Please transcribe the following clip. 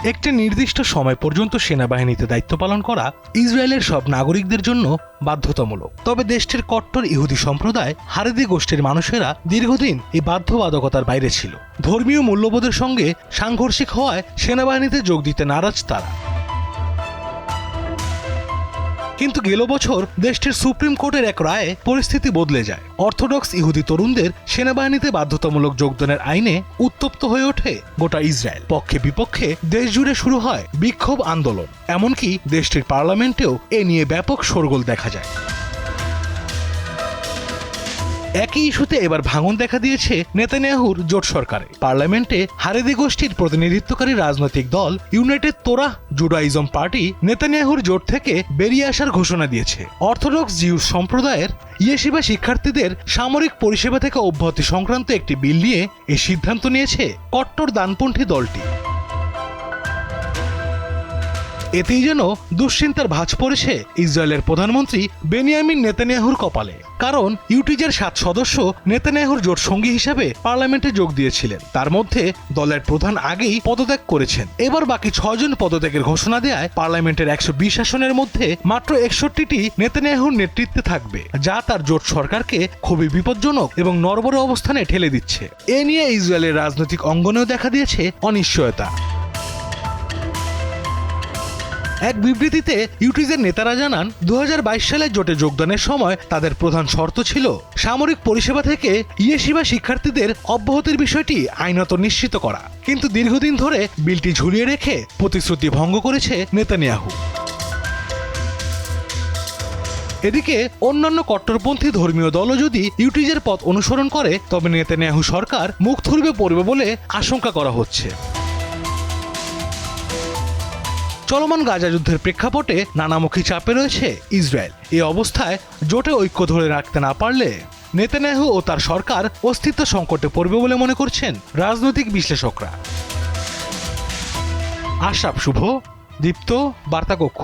একটি নির্দিষ্ট সময় পর্যন্ত সেনাবাহিনীতে দায়িত্ব পালন করা ইসরায়েলের সব নাগরিকদের জন্য বাধ্যতামূলক। তবে দেশটির কট্টর ইহুদি সম্প্রদায় হারেদি গোষ্ঠীর মানুষেরা দীর্ঘদিন এই বাধ্যবাধকতার বাইরে ছিল। ধর্মীয় মূল্যবোধের সঙ্গে সাংঘর্ষিক হওয়ায় সেনাবাহিনীতে যোগ দিতে নারাজ তারা। কিন্তু গেল বছর দেশটির সুপ্রিম কোর্টের এক রায়ে পরিস্থিতি বদলে যায়। অর্থোডক্স ইহুদি তরুণদের সেনাবাহিনীতে বাধ্যতামূলক যোগদানের আইনে উত্তপ্ত হয়ে ওঠে গোটা ইসরায়েল। পক্ষে বিপক্ষে দেশ জুড়ে শুরু হয় বিক্ষোভ আন্দোলন। এমনকি দেশটির পার্লামেন্টেও এ নিয়ে ব্যাপক শোরগোল দেখা যায়। একই ইস্যুতে এবার ভাঙন দেখা দিয়েছে নেতানিয়াহুর জোট সরকারে। পার্লামেন্টে হারেদি গোষ্ঠীর প্রতিনিধিত্বকারী রাজনৈতিক দল ইউনাইটেড তোরাহ জুডাইজম পার্টি নেতানিয়াহুর জোট থেকে বেরিয়ে আসার ঘোষণা দিয়েছে। অর্থোডক্স জিউ সম্প্রদায়ের ইয়েশিবা শিক্ষার্থীদের সামরিক পরিষেবা থেকে অব্যাহতি সংক্রান্ত একটি বিল নিয়ে এই সিদ্ধান্ত নিয়েছে কট্টর ডানপন্থী দলটি। এতেই যেন দুশ্চিন্তার ভাঁজ পড়েছে ইসরায়েলের প্রধানমন্ত্রী বেনিয়ামিন নেতানিয়াহুর কপালে। কারণ ইউটিজের 7 সদস্য নেতানিয়াহুর জোট সঙ্গী হিসাবে পার্লামেন্টে যোগ দিয়েছিলেন। তার মধ্যে দলের প্রধান আগেই পদত্যাগ করেছেন। এবার বাকি 6 জন পদত্যাগের ঘোষণা দেয় পার্লামেন্টের 120 আসনের মধ্যে মাত্র 61টি নেতানিয়াহুর নেতৃত্বে থাকবে, যা তার জোট সরকারকে খুবই বিপজ্জনক এবং নড়বড়ে অবস্থানে ঠেলে দিচ্ছে। এ নিয়ে ইসরায়েলের রাজনৈতিক অঙ্গনেও দেখা দিয়েছে অনিশ্চয়তা। এক বিবৃতিতে ইউটিজের নেতারা জানান, 2022 সালে জোটে যোগদানের সময় তাদের প্রধান শর্ত ছিল সামরিক পরিষেবা থেকে ইয়েশিবা শিক্ষার্থীদের অব্যাহতির বিষয়টি আইনত নিশ্চিত করা। কিন্তু দীর্ঘদিন ধরে বিলটি ঝুলিয়ে রেখে প্রতিশ্রুতি ভঙ্গ করেছে নেতানিয়াহু। এদিকে অন্যান্য কট্টরপন্থী ধর্মীয় দলও যদি ইউটিজের পথ অনুসরণ করে তবে নেতানিয়াহু সরকার মুখ থুবড়ে পড়বে বলে আশঙ্কা করা হচ্ছে। চলমান গাজা যুদ্ধের প্রেক্ষাপটে নানামুখী চাপে রয়েছে ইসরায়েল। এই অবস্থায় জোটে ঐক্য ধরে রাখতে না পারলে নেতানিয়াহু ও তার সরকার অস্তিত্ব সংকটে পড়বে বলে মনে করছেন রাজনৈতিক বিশ্লেষকরা। আশরাফ শুভ, দীপ্ত, বার্তা কক্ষ।